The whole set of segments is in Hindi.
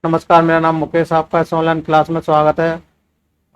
नमस्कार, मेरा नाम मुकेश, आपका इस ऑनलाइन क्लास में स्वागत है।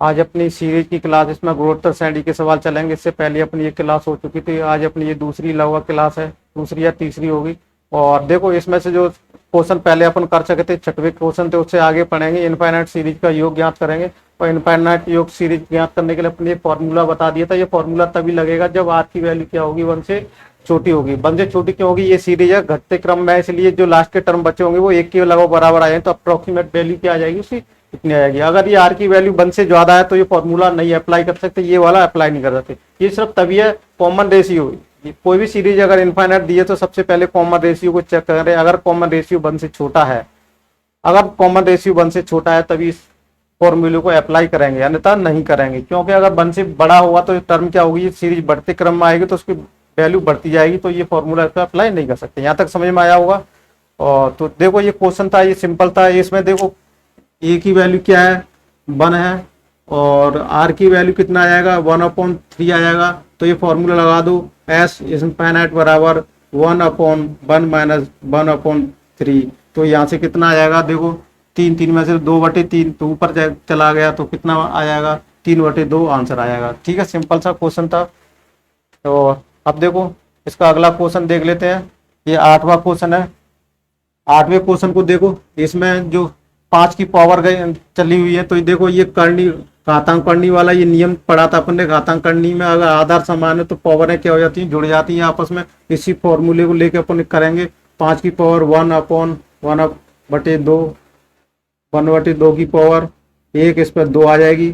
आज अपनी सीरीज की क्लास, इसमें ग्रोथ श्रेणी के सवाल चलेंगे। इससे पहले अपनी ये क्लास हो चुकी थी। आज अपनी ये दूसरी लगभग क्लास है, दूसरी या तीसरी होगी। और देखो, इसमें से जो क्वेश्चन पहले अपन कर सके थे, छठवें क्वेश्चन थे, उससे आगे पढ़ेंगे। इनफाइनाइट सीरीज का योग ज्ञात करेंगे। और इनफाइनाइट योग सीरीज ज्ञात करने के लिए अपने फॉर्मूला बता दिया था। ये फॉर्मूला तभी लगेगा जब आर की वैल्यू क्या होगी, 1 से छोटी होगी। 1 से छोटी क्यों होगी? ये सीरीज है घटते क्रम में, इसलिए जो लास्ट के टर्म बचे होंगे वो 1 के लगभग बराबर आए, तो अप्रोक्सीमेट वैल्यू क्या आ जाएगी उसकी, इतनी आएगी। अगर ये आर की वैल्यू 1 से ज्यादा है तो ये फॉर्मूला नहीं अप्लाई कर सकते, ये वाला अप्लाई नहीं कर सकते। ये सिर्फ तभी है कॉमन रेशियो। कोई भी सीरीज अगर इनफाइनाइट दी है तो सबसे पहले कॉमन रेशियो को चेक करें। अगर कॉमन रेशियो 1 से छोटा है, अगर कॉमन रेशियो 1 से छोटा है तभी इस फॉर्मूले को अप्लाई करेंगे, अन्यथा नहीं करेंगे। क्योंकि अगर 1 से बड़ा होगा तो टर्म क्या होगी, ये सीरीज बढ़ते क्रम में आएगी तो उसकी वैल्यू बढ़ती जाएगी, तो ये फॉर्मूला पे अप्लाई नहीं कर सकते। यहाँ तक समझ में आया होगा। और तो देखो, ये क्वेश्चन था, ये सिंपल था। इसमें देखो ए की वैल्यू क्या है, 1 है, और आर की वैल्यू कितना आ जाएगा, 1/3 आ जाएगा। तो ये फॉर्मूला लगा दो, एस इनफाइनाइट बराबर 1/1 माइनस 1/3। तो यहाँ से कितना आ जाएगा, देखो 3 में से 2/3 तो ऊपर चला गया, तो कितना आ जाएगा, 3/2 आंसर आ जाएगा। ठीक है, सिंपल सा क्वेश्चन था। तो अब देखो, इसका अगला क्वेश्चन देख लेते हैं। ये 8वां क्वेश्चन है। 8वें क्वेश्चन को देखो, इसमें जो 5 की पावर गई चली हुई है, तो ये देखो, ये करनी घातांक करनी वाला ये नियम पढ़ा था अपन ने। घातांक करनी में अगर आधार समान है तो पावरें क्या हो जाती हैं, जुड़ जाती हैं आपस में। इसी फॉर्मूले को लेके अपन करेंगे। 5 की पावर 1/1/2, 1/2 की पावर 1, इस पर 2 आ जाएगी,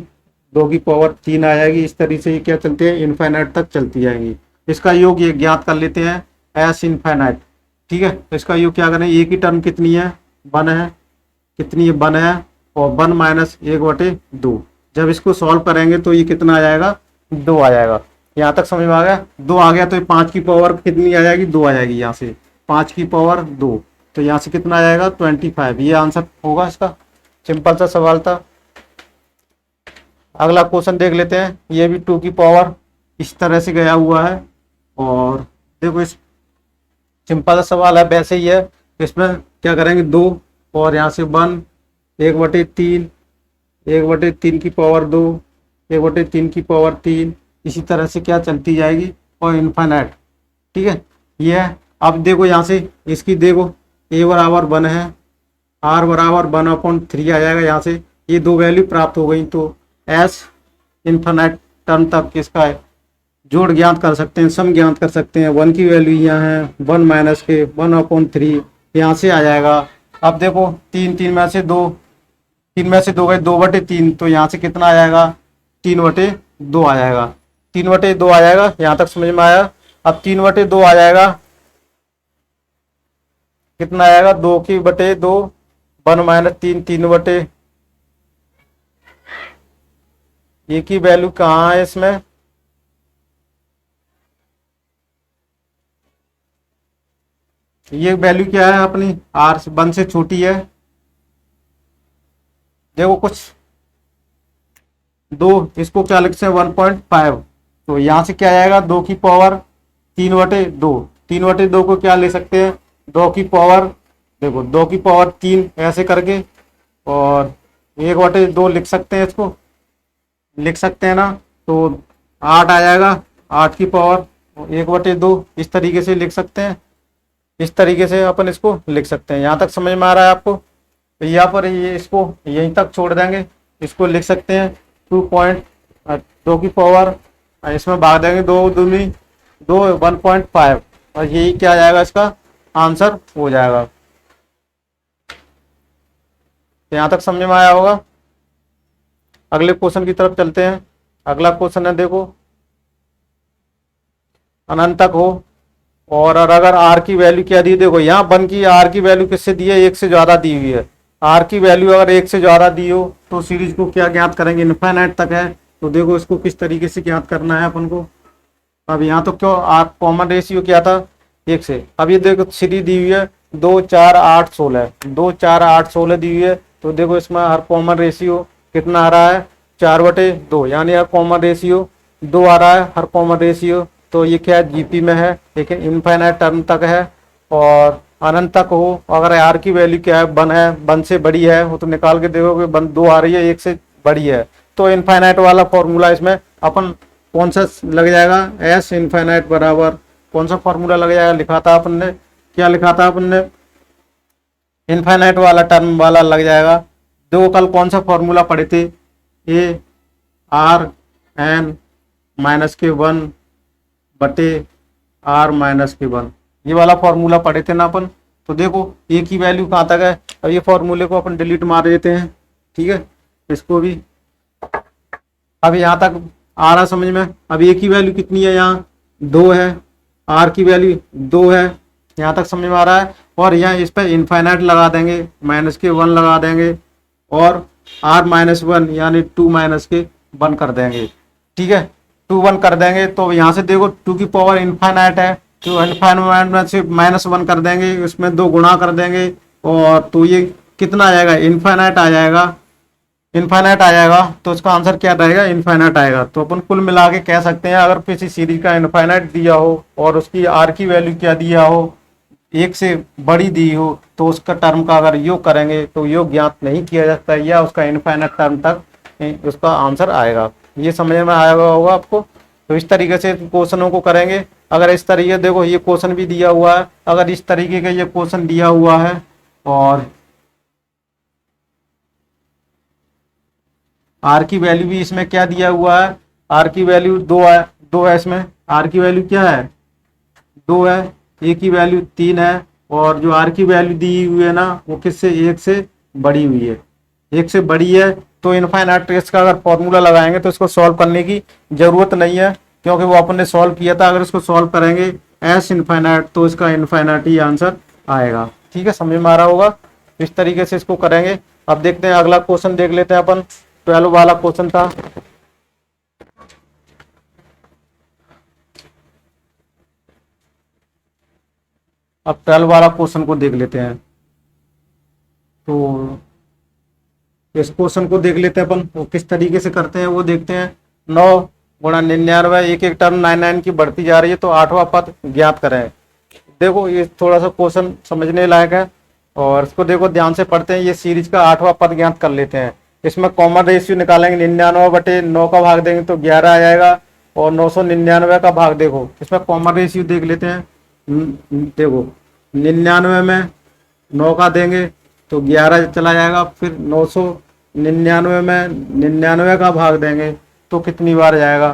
2 की पावर 3 आ जाएगी। इस तरीके से ये क्या चलती है, इनफाइनाइट तक चलती जाएंगी। इसका योग ये ज्ञात कर लेते हैं, एस इनफाइनाइट। ठीक है, तो इसका योग क्या करें, ए की टर्म कितनी है, 1 है, कितनी है, 1 है, और 1 माइनस 1/2। जब इसको सॉल्व करेंगे तो ये कितना आ जाएगा, 2 आ जाएगा। यहाँ तक समझ में आ गया। 2 आ गया तो 5 की पावर कितनी आ जाएगी, 2 आ जाएगी। यहाँ से 5 की पावर 2, तो यहाँ से कितना आ जाएगा, 25। ये आंसर होगा इसका। सिंपल सा सवाल था। अगला क्वेश्चन देख लेते हैं। ये भी 2 की पावर इस तरह से गया हुआ है। और देखो, इस सिंपल सा सवाल है, वैसे ही है। इसमें क्या करेंगे, 2 और यहाँ से 1, 1/3, 1/3 की पावर 2, 1/3 की पावर 3, इसी तरह से क्या चलती जाएगी, और इनफाइनाइट। ठीक है, ये है। अब देखो यहाँ से इसकी देखो, ए बराबर 1 है, आर बराबर 1/3 आ जाएगा। यहाँ से ये 2 वैल्यू प्राप्त हो गई, तो एस इनफाइनाइट टर्म तक इसका जोड़ ज्ञात कर सकते हैं, सम ज्ञात कर सकते हैं। 1 की वैल्यू यहाँ है, 1 माइनस के 1/3 यहाँ से आ जाएगा। अब देखो, 3 में से 2, 3 में से 2 गए, 2/3, तो यहाँ से कितना आ जाएगा, 3/2 आ जाएगा। 3/2 आ जाएगा। यहाँ तक समझ में आया। अब 3/2 आ जाएगा, कितना आएगा, 2/2, 1 माइनस 3, 3/, ये की वैल्यू कहाँ है इसमें, ये वैल्यू क्या है अपनी, आर 1 से छोटी है। देखो कुछ 2, इसको क्या लिख सकते हैं, 1.5। तो यहाँ से क्या आएगा, 2 की पावर 3/2। 3/2 को क्या ले सकते हैं, 2 की पावर, देखो 2 की पावर 3 ऐसे करके, और 1/2 लिख सकते हैं, इसको लिख सकते हैं ना। तो 8 आ जाएगा, 8 की पावर 1/2, इस तरीके से लिख सकते हैं। इस तरीके से अपन इसको लिख सकते हैं। यहाँ तक समझ में आ रहा है आपको। तो यहाँ पर ये इसको यहीं तक छोड़ देंगे, इसको लिख सकते हैं 2 की पावर, इसमें भाग देंगे 2 दूनी 2, 1.5, और यही क्या आ जाएगा, इसका आंसर हो जाएगा। तो यहाँ तक समझ में आया होगा। अगले क्वेश्चन की तरफ चलते हैं। अगला क्वेश्चन है, देखो, अनंत तक हो, और अगर आर की वैल्यू क्या दी, देखो यहाँ 1 की आर की वैल्यू किससे दी है, 1 से ज्यादा दी हुई है। आर की वैल्यू अगर 1 से ज्यादा दी हो तो सीरीज को क्या ज्ञात करेंगे, इनफाइनाइट तक है। तो देखो इसको किस तरीके से ज्ञात करना है अपन को। अब यहाँ तो क्यों, आर कॉमन रेशियो क्या था, 1 से। अब ये देखो सीरीज दी हुई है 2, 4, 8, 16, 2, 4, 8, 16 दी हुई है। तो देखो इसमें हर कॉमन रेशियो कितना आ रहा है, 4/2, यानी हर कॉमन रेशियो 2 आ रहा है, हर कॉमन रेशियो। तो ये क्या है, जीपी में है, लेकिन इनफाइनाइट टर्म तक है। और अनंत तक हो, अगर आर की वैल्यू क्या है, 1 है, 1 से बड़ी है वो तो निकाल के देखोगे 2 आ रही है, 1 से बड़ी है, तो इनफाइनाइट वाला फॉर्मूला इसमें अपन कौन सा लग जाएगा, एस इनफाइनाइट बराबर कौन सा फॉर्मूला लग जाएगा, लिखा था अपन ने, क्या लिखा था अपन ने, इनफाइनाइट वाला टर्म वाला लग जाएगा। देखो कल कौन सा फॉर्मूला पढ़े थे, ए आर एन माइनस के 1 बटे आर माइनस के 1, ये वाला फॉर्मूला पढ़े थे ना अपन। तो देखो ए की वैल्यू कहाँ तक है, अब ये फॉर्मूले को अपन डिलीट मार देते हैं, ठीक है, इसको भी। अब यहाँ तक आ रहा समझ में। अब ए की वैल्यू कितनी है, यहाँ 2 है, आर की वैल्यू 2 है, यहाँ तक समझ में आ रहा है। और यहाँ इस पर इनफाइनाइट लगा देंगे, माइनस के 1 लगा देंगे, और आर माइनस 1 यानी 2 माइनस के 1 कर देंगे, ठीक है, 2 1 कर देंगे। तो यहाँ से देखो 2 की पावर इनफाइनाइट है, तो इनफाइनाइट में से -1 कर देंगे, उसमें 2 गुणा कर देंगे, और तो ये कितना आ जाएगा, इनफाइनाइट आ जाएगा, इनफाइनाइट आ जाएगा। तो इसका आंसर क्या रहेगा, इनफाइनाइट आएगा। तो अपन कुल मिला के कह सकते हैं अगर किसी सीरीज का इनफाइनाइट दिया हो और उसकी आर की वैल्यू क्या दिया हो, 1 से बड़ी दी हो, तो उसका टर्म का अगर योग करेंगे तो योग ज्ञात नहीं किया जाता या उसका इनफाइनाइट टर्म तक उसका आंसर आएगा। ये समझ में आया होगा आपको। तो इस तरीके से क्वेश्चनों को करेंगे। अगर इस तरीके देखो ये क्वेश्चन भी दिया हुआ है, अगर इस तरीके का ये क्वेश्चन दिया हुआ है और आर की वैल्यू भी इसमें क्या दिया हुआ है, आर की वैल्यू 2 है, 2 है, इसमें आर की वैल्यू क्या है, 2 है, ए की वैल्यू 3 है, और जो आर की वैल्यू दी हुई है ना वो किससे, 1 से बड़ी हुई है, 1 से बड़ी है। तो इनफाइनाइट रेस का अगर फॉर्मूला लगाएंगे तो इसको सॉल्व करने की जरूरत नहीं है, क्योंकि वो अपन ने सॉल्व किया था। अगर इसको सॉल्व करेंगे एस इनफाइनाइट तो इसका इनफाइनाइट ही आंसर आएगा, ठीक है, समझ में आ रहा होगा। इस तरीके से इसको करेंगे। अब देखते हैं अगला क्वेश्चन देख लेते हैं अपन, 12 वाला क्वेश्चन था। अब 12 वाला क्वेश्चन को देख लेते हैं। तो इस क्वेश्चन को देख लेते हैं अपन, वो किस तरीके से करते हैं वो देखते हैं। 9 गुणा 99, एक एक टर्म 99 की बढ़ती जा रही है, तो 8वां पद ज्ञात करें। देखो ये थोड़ा सा क्वेश्चन समझने लायक है, और इसको देखो ध्यान से पढ़ते हैं। ये सीरीज का 8वां पद ज्ञात कर लेते हैं। इसमें कॉमन रेशियो निकालेंगे, 99 बटे 9 का भाग देंगे तो 11 आ जाएगा, और 999 का भाग देखो, इसमें कॉमन रेशियो देख लेते हैं। देखो 99 में 9 का देंगे तो 11 चला जाएगा, फिर 999 में 99 का भाग देंगे तो कितनी बार जाएगा,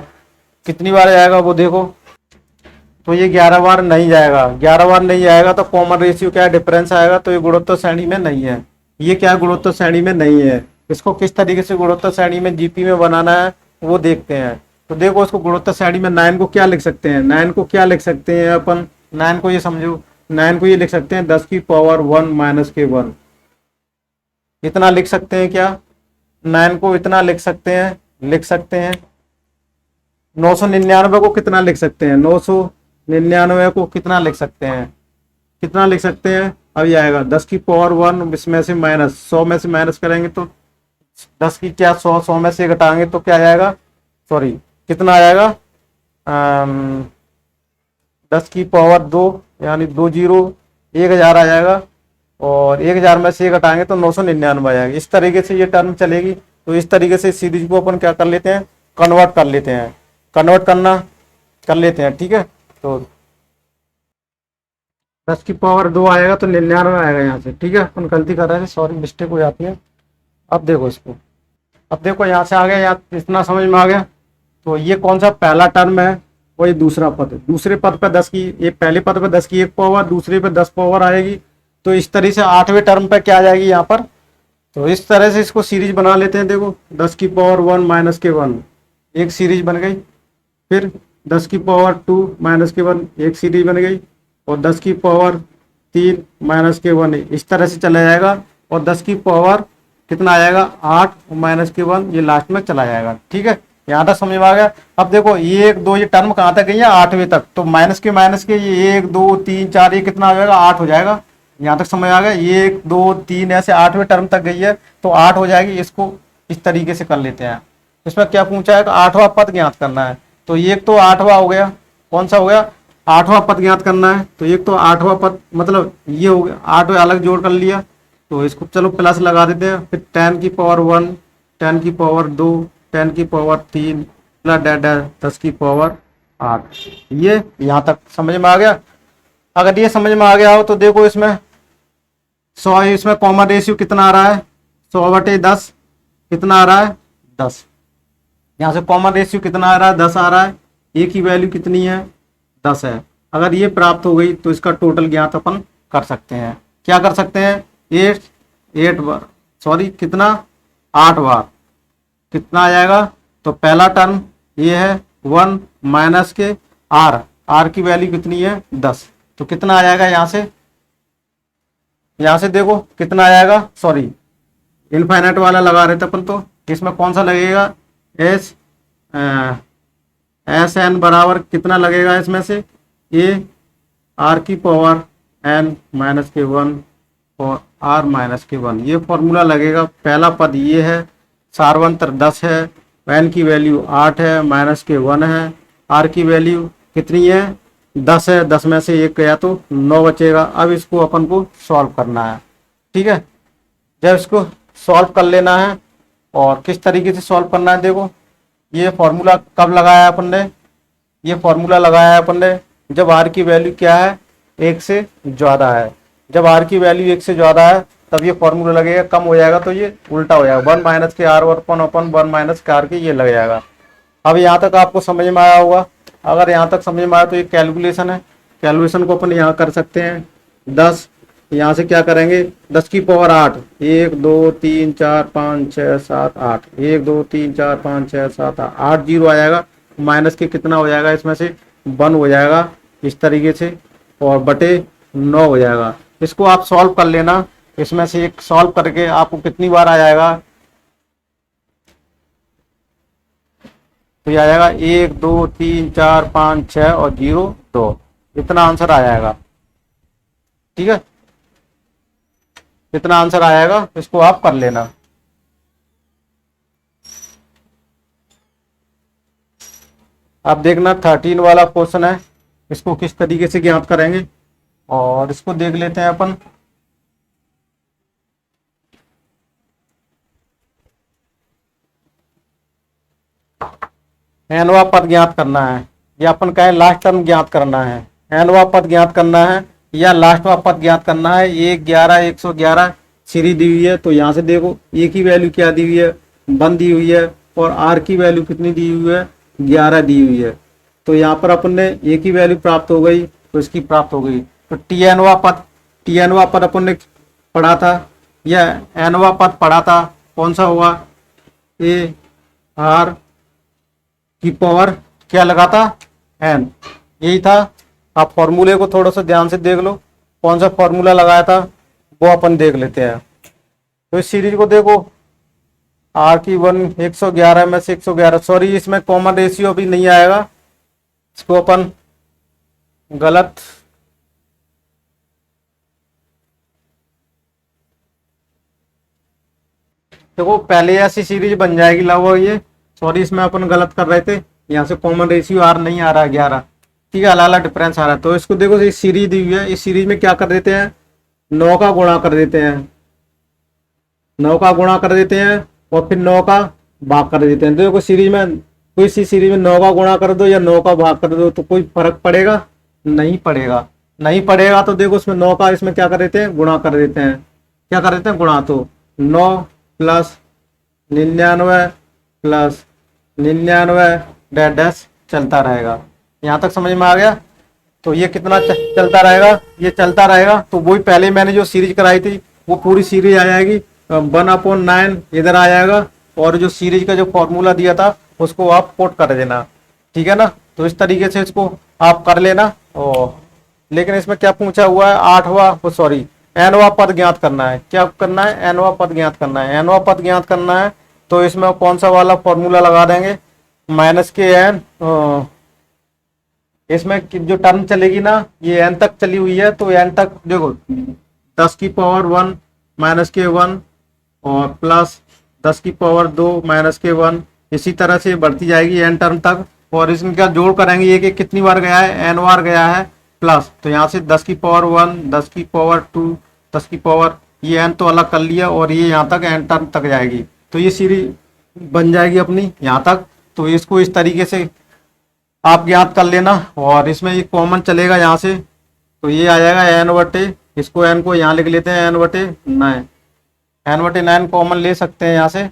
कितनी बार जाएगा वो देखो। तो ये 11 बार नहीं जाएगा, 11 बार नहीं जाएगा तो कॉमन रेशियो क्या डिफरेंस आएगा, तो ये गुणोत्तर श्रेणी में नहीं है। ये क्या गुणोत्तर श्रेणी में नहीं है। इसको किस तरीके से गुणोत्तर श्रेणी में जीपी में बनाना है वो देखते हैं। तो देखो इसको गुणोत्तर श्रेणी में 9 को क्या लिख सकते हैं, 9 को क्या लिख सकते हैं अपन, 9 को ये समझो, 9 को ये लिख सकते हैं 10 की पावर 1 माइनस के 1, इतना लिख सकते हैं क्या, 9 को इतना लिख सकते हैं, लिख सकते हैं। 999 को कितना लिख सकते हैं, 999 को कितना लिख सकते हैं, कितना लिख सकते हैं, अब ये आएगा 10 की पावर 1, इसमें से माइनस 100 में से माइनस करेंगे तो 10 की क्या 100 में से घटाएंगे तो क्या आएगा, सॉरी कितना आ जाएगा, 10 की पावर 2 यानी 2 जीरो 1000 आ जाएगा, और 1000 में से घटाएंगे तो 999 आ जाएगा। इस तरीके से ये टर्म चलेगी। तो इस तरीके से सीरीज को अपन क्या कर लेते हैं, कन्वर्ट कर लेते हैं, कन्वर्ट करना कर लेते हैं, ठीक है। तो 10 की पावर 2 आएगा तो 99 आएगा यहाँ से, ठीक है। अपन गलती कर रहे थे, सॉरी मिस्टेक हो जाती है। अब देखो इसको, अब देखो यहाँ से आ गया, यहाँ इतना समझ में आ गया। तो ये कौन सा पहला टर्म है, वही दूसरा पद है। दूसरे पद पे 10 की, ये पहले पद पे 10 की 1 पावर, दूसरे पे 10 पावर आएगी। तो इस तरह से 8वें टर्म पे क्या आ जाएगी यहाँ पर। तो इस तरह से इसको सीरीज बना लेते हैं। देखो 10 की पावर 1 माइनस के 1 एक सीरीज बन गई, फिर 10 की पावर 2 माइनस के 1 एक सीरीज बन गई, और 10 की पावर 3 माइनस के 1 इस तरह से चला जाएगा। और 10 की पावर कितना आ जाएगा 8 माइनस के 1 ये लास्ट में चला जाएगा, ठीक है। यहाँ तक समझ में आ गया। अब देखो ये 1 2 ये टर्म कहाँ तक गई है, 8वें तक। तो माइनस के ये 1 2 3 4 ये कितना हो जाएगा, 8 हो जाएगा। यहाँ तक समझ आ गया। ये 1 2 3 ऐसे 8वें टर्म तक गई है तो 8 हो जाएगी। इसको इस तरीके से कर लेते हैं। इसमें क्या पूछा है कि 8वां पद ज्ञात करना है। तो ये तो 8वां हो गया, कौन सा हो गया आठवां पद ज्ञात करना है। तो एक तो आठवां पद मतलब ये हो गया, आठ अलग जोड़ कर लिया, तो इसको चलो प्लस लगा देते हैं। फिर 10 की पावर 1, 10 की पावर 2, 10 की पावर 3 प्लस डैश डैश 10 की पावर 8। ये यहाँ तक समझ में आ गया। अगर ये समझ में आ गया हो तो देखो इसमें 100, इसमें कॉमन रेशियो कितना आ रहा है, 100/10 कितना आ रहा है, 10। यहाँ से कॉमन रेशियो कितना आ रहा है, 10 आ रहा है। ए की वैल्यू कितनी है, 10 है। अगर ये प्राप्त हो गई तो इसका टोटल ज्ञात अपन कर सकते हैं। क्या कर सकते हैं, 8 बार, सॉरी कितना, 8 बार कितना आ जाएगा। तो पहला टर्म ये है 1 माइनस के आर की वैल्यू कितनी है, 10। तो कितना आ जाएगा यहाँ से देखो कितना आ जाएगा, सॉरी इनफाइनाइट वाला लगा रहे थे अपन, तो इसमें कौन सा लगेगा, एस एन बराबर कितना लगेगा, इसमें से ए आर की पावर एन माइनस के 1 और आर माइनस के 1, ये फॉर्मूला लगेगा। पहला पद ये है, सार्वंतर 10 है, एन की वैल्यू 8 है, माइनस के 1 है, आर की वैल्यू कितनी है, 10 है। 10 में से 1 गया तो 9 बचेगा। अब इसको अपन को सॉल्व करना है, ठीक है। जब इसको सॉल्व कर लेना है, और किस तरीके से सॉल्व करना है, देखो ये फॉर्मूला कब लगाया अपन ने, ये फॉर्मूला लगाया है अपन ने जब आर की वैल्यू क्या है, 1 से ज़्यादा है। जब आर की वैल्यू 1 से ज़्यादा है तब ये फॉर्मूला लगेगा, कम हो जाएगा तो ये उल्टा हो जाएगा, 1 माइनस के आर अपन 1 माइनस के आर के, ये लग जाएगा। अब यहाँ तक आपको समझ में आया होगा। अगर यहाँ तक समझ में आया तो ये कैलकुलेशन है, कैलकुलेशन को अपन यहाँ कर सकते हैं। 10 यहाँ से क्या करेंगे, 10 की पावर 8, 1 2 3 4 5 6 7 8, 1 2 3 4 5 6 7 8, 8 जीरो आ जाएगा। माइनस के कितना हो जाएगा, इसमें से 1 हो जाएगा इस तरीके से, और बटे 9 हो जाएगा। इसको आप सॉल्व कर लेना, इसमें से एक सॉल्व करके आपको कितनी बार आ जाएगा, तो ये आ जाएगा 1 2 3 4 5 6 और 0 2, इतना आंसर आ जाएगा, ठीक है। इतना आंसर आएगा, इसको आप कर लेना। अब देखना 13 वाला क्वेश्चन है, इसको किस तरीके से ज्ञात करेंगे, और इसको देख लेते हैं अपन। एनवा पद ज्ञात करना है, या अपन कहें लास्ट टर्म ज्ञात करना है। एनवा पद ज्ञात करना है या लास्टवा पद ज्ञात करना है। 1 11 111 सीरीज दी हुई है, तो यहाँ से देखो ए की वैल्यू क्या दी हुई है, 1 दी हुई है, और आर की वैल्यू कितनी दी हुई है, 11 दी हुई है। तो यहाँ पर अपन ने ए की वैल्यू प्राप्त हो गई, तो इसकी प्राप्त हो गई। तो टी एनवा पद अपन ने पढ़ा था, या एनवा पद पढ़ा था, कौन सा हुआ, ए आर की पावर क्या लगा था, एन, यही था। आप फॉर्मूले को थोड़ा सा ध्यान से देख लो, कौन सा फॉर्मूला लगाया था वो अपन देख लेते हैं। तो इस सीरीज को देखो, आर की 111 में से 111, सॉरी इसमें कॉमन रेशियो अभी नहीं आएगा, इसको अपन गलत देखो, पहले ऐसी सीरीज बन जाएगी लगभग ये, सॉरी इसमें अपन गलत कर रहे थे, यहाँ से कॉमन रेशियो आर नहीं आ रहा है 11, ठीक है, अलग अलग डिफरेंस आ रहा है। तो इसको देखो, इस सीरीज दी हुई है, इस सीरीज में क्या कर देते हैं, 9 का गुणा कर देते हैं, 9 का गुणा कर देते हैं, और फिर 9 का भाग कर देते हैं। देखो सीरीज में, कोई सी सीरीज में 9 का गुणा कर दो या 9 का भाग कर दो, तो कोई फर्क पड़ेगा, नहीं पड़ेगा, नहीं पड़ेगा। तो देखो उसमें 9 का, इसमें क्या कर देते हैं, गुणा कर देते हैं, क्या कर देते हैं, गुणा। तो 9 प्लस 99 प्लस 99 डैश डैश चलता रहेगा। यहाँ तक समझ में आ गया। तो ये कितना चलता रहेगा, ये चलता रहेगा। तो वही पहले मैंने जो सीरीज कराई थी वो पूरी सीरीज आ जाएगी, 1/9 इधर आ जाएगा, और जो सीरीज का जो फॉर्मूला दिया था उसको आप कोट कर देना, ठीक है ना। तो इस तरीके से इसको आप कर लेना। और लेकिन इसमें क्या पूछा हुआ है, 8वां, सॉरी एनवा पद ज्ञात करना है। क्या करना है, एनवा पद ज्ञात करना है। एनवा पद ज्ञात करना है तो इसमें कौन सा वाला फॉर्मूला लगा देंगे, माइनस के एन, इसमें जो टर्म चलेगी ना, ये एन तक चली हुई है, तो एन तक देखो 10 की पावर 1 माइनस के 1 और प्लस 10 की पावर 2 माइनस के 1, इसी तरह से बढ़ती जाएगी एन टर्म तक। और इनका जोड़ करेंगे, एक एक कितनी बार गया है, n बार गया है प्लस, तो यहाँ से 10 की पावर 1, 10 की पावर 2, 10 की पावर, ये n तो अलग कर लिया और ये यहाँ तक n टर्म तक जाएगी, तो ये सीरीज बन जाएगी अपनी यहाँ तक। तो इसको इस तरीके से आप ज्ञात कर लेना, और इसमें ये कॉमन चलेगा यहाँ से, तो ये आ जाएगा n बटे, इसको n को यहाँ लिख लेते हैं n/9, n/9 कॉमन ले सकते हैं यहाँ से,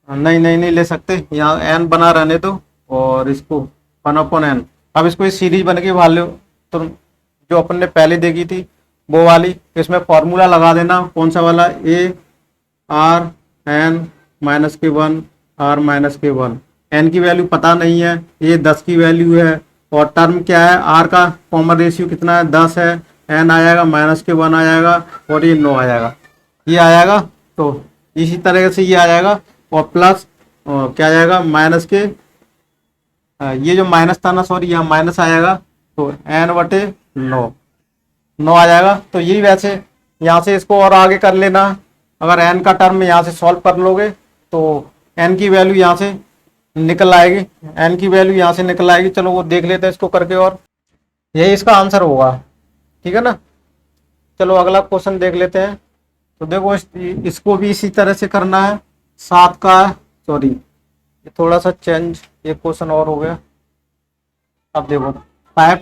नहीं नहीं नहीं ले सकते, यहाँ n बना रहने दो, और इसको 1/n। अब इसको इस सीरीज बन के वाले तो जो अपन ने पहले देखी थी वो वाली, इसमें फॉर्मूला लगा देना, कौन सा वाला, a r n-k1 r-k1, n की वैल्यू पता नहीं है, ये 10 की वैल्यू है, और टर्म क्या है, r का कॉमन रेशियो कितना है, 10 है, n आ जाएगा -k1 आ जाएगा, और ये 9 आ जाएगा, ये आ जाएगा। तो इसी तरह से ये आ जाएगा, और प्लस क्या आ जाएगा, माइनस के, ये जो माइनस था ना, सॉरी यहाँ माइनस आ जाएगा, तो n/9 आ जाएगा। तो यही वैसे यहाँ से इसको और आगे कर लेना, अगर n का टर्म यहाँ से सॉल्व कर लोगे तो n की वैल्यू यहाँ से निकल आएगी, n की वैल्यू यहाँ से निकल आएगी। चलो वो देख लेते हैं इसको करके, और यही इसका आंसर होगा, ठीक है ना। चलो अगला क्वेश्चन देख लेते हैं। तो देखो इसको भी इसी तरह से करना है, 7 का, सॉरी ये थोड़ा सा चेंज, एक क्वेश्चन और हो गया। अब देखो 5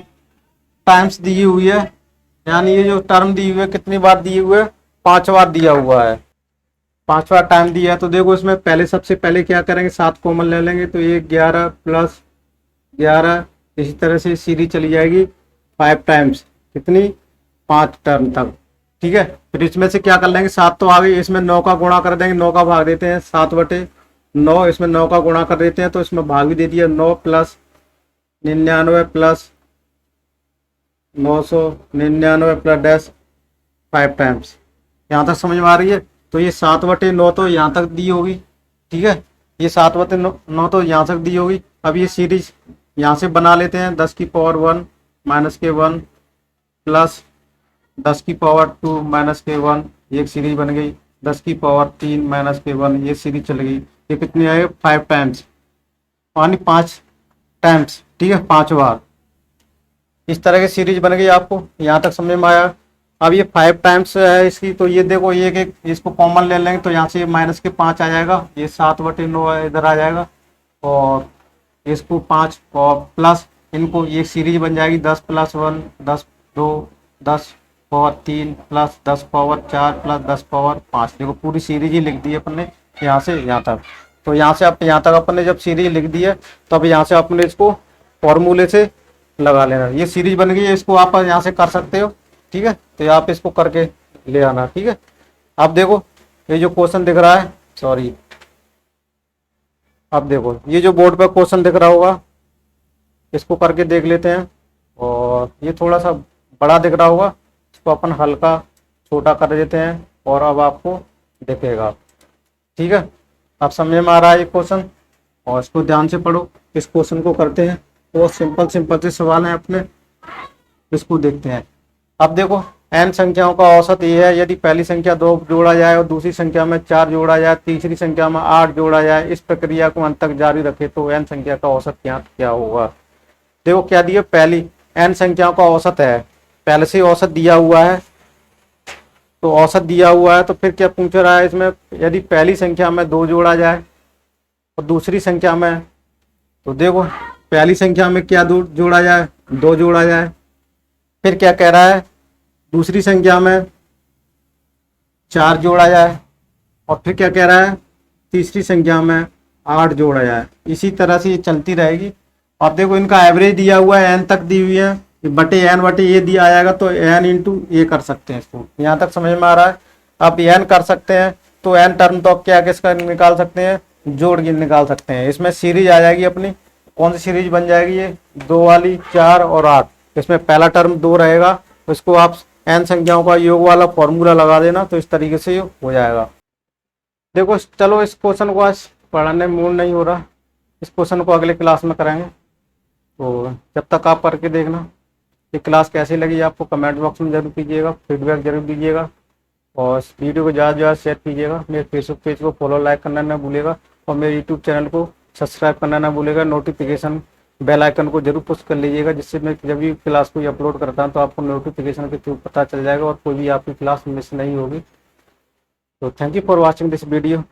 टाइम्स दी हुई है, यानी ये जो टर्म दी हुई है कितनी बार दी हुई है, 5 बार दिया हुआ है, 5 बार टाइम दिया है। तो देखो इसमें पहले सबसे पहले क्या करेंगे, 7 कॉमन ले लेंगे, तो ये 11 प्लस 11, इसी तरह से सीरीज चली जाएगी 5 टाइम्स, कितनी, 5 टर्म तक, ठीक है। फिर इसमें से क्या कर लेंगे, 7 तो आ गई, इसमें 9 का गुणा कर देंगे, 9 का भाग देते हैं, 7/9, इसमें 9 का गुणा कर देते हैं, तो इसमें भाग भी दे दिया, 9 plus 99 plus 999 plus dash 5 times. यहाँ तक समझ में आ रही है। तो ये 7/9 तो यहाँ तक दी होगी, ठीक है, ये 7/9 तो यहाँ तक दी होगी। अब ये सीरीज यहाँ से बना लेते हैं, 10 की पावर 1 -k1 प्लस 10 की पावर 2 -k1, एक सीरीज बन गई, 10 की पावर 3 -k1, ये सीरीज चल गई। ये कितनी आएगी, 5 टाइम्स, यानी 5 टाइम्स, ठीक है, 5 बार। इस तरह की सीरीज बन गई, आपको यहाँ तक समझ में आया। अब ये 5 टाइम्स है इसकी, तो ये देखो ये एक इसको कॉमन ले लेंगे, तो यहाँ से -5 आ जाएगा, ये 7/9 इधर आ जाएगा, और इसको 5 और प्लस इनको, ये सीरीज बन जाएगी 10 + 1 10 2 10 power 3 plus 10 power 4 plus 10 power 5। देखो पूरी सीरीज ही लिख दी है अपन ने यहाँ से यहाँ तक। तो यहाँ से आप यहाँ तक अपन ने जब सीरीज लिख दी है, तो अब यहाँ से अपने इसको फॉर्मूले से लगा लेना। ये सीरीज बन गई है, इसको आप यहाँ से कर सकते हो, ठीक है। तो आप इसको करके ले आना, ठीक है। अब देखो ये जो क्वेश्चन दिख रहा है, सॉरी, अब देखो ये जो बोर्ड पर क्वेश्चन दिख रहा होगा, इसको करके देख लेते हैं। और ये थोड़ा सा बड़ा दिख रहा होगा, इसको अपन हल्का छोटा कर देते हैं, और अब आपको दिखेगा, ठीक है। अब समझ में आ रहा है ये क्वेश्चन, और इसको ध्यान से पढ़ो। इस क्वेश्चन को करते हैं, बहुत सिंपल से सवाल है अपने, इसको देखते हैं। अब देखो n संख्याओं का औसत ये है, यदि पहली संख्या 2 जोड़ा जाए और दूसरी संख्या में 4 जोड़ा जाए, तीसरी संख्या में 8 जोड़ा जाए, इस प्रक्रिया को अंत तक जारी रखे तो n संख्या का औसत क्या होगा। देखो क्या दिया, पहली n संख्याओं का औसत है, पहले से औसत दिया हुआ है, तो औसत दिया हुआ है, तो फिर क्या पूछ रहा है इसमें, यदि पहली संख्या में 2 जोड़ा जाए और दूसरी संख्या में, तो देखो पहली संख्या में क्या जोड़ा जाए, 2 जोड़ा जाए। फिर क्या कह रहा है, दूसरी संख्या में 4 जोड़ा जाए, और फिर क्या कह रहा है, तीसरी संख्या में 8 जोड़ा जाए। इसी तरह से ये चलती रहेगी। और देखो इनका एवरेज दिया हुआ है, n तक दी हुई है, बटे n बटे ये दिया आएगा, तो n इंटू ये कर सकते हैं इसको। यहाँ तक समझ में आ रहा है। अब n कर सकते हैं, तो n टर्म तो अब क्या किसका निकाल सकते हैं, जोड़ के निकाल सकते हैं। इसमें सीरीज आ जाएगी अपनी, कौन सी सीरीज बन जाएगी, ये 2 वाली, 4 और 8। इसमें पहला टर्म 2 रहेगा, तो इसको आप n संख्याओं का योग वाला फॉर्मूला लगा देना, तो इस तरीके से हो जाएगा। देखो चलो इस क्वेश्चन को आज पढ़ाने में मूड नहीं हो रहा, इस क्वेश्चन को अगले क्लास में कराएंगे। तो जब तक आप करके देखना। ये क्लास कैसी लगी आपको कमेंट बॉक्स में जरूर कीजिएगा, फीडबैक जरूर दीजिएगा, और इस वीडियो को ज़्यादा से ज़्यादा शेयर कीजिएगा। मेरे फेसबुक पेज को फॉलो लाइक करना ना भूलेगा, और मेरे यूट्यूब चैनल को सब्सक्राइब करना ना भूलेगा, नोटिफिकेशन बेल आइकन को जरूर पुश कर लीजिएगा, जिससे मैं जब भी क्लास कोई अपलोड करता हूँ तो आपको नोटिफिकेशन के थ्रू पता चल जाएगा और कोई भी आपकी क्लास मिस नहीं होगी। तो thank you for watching this video.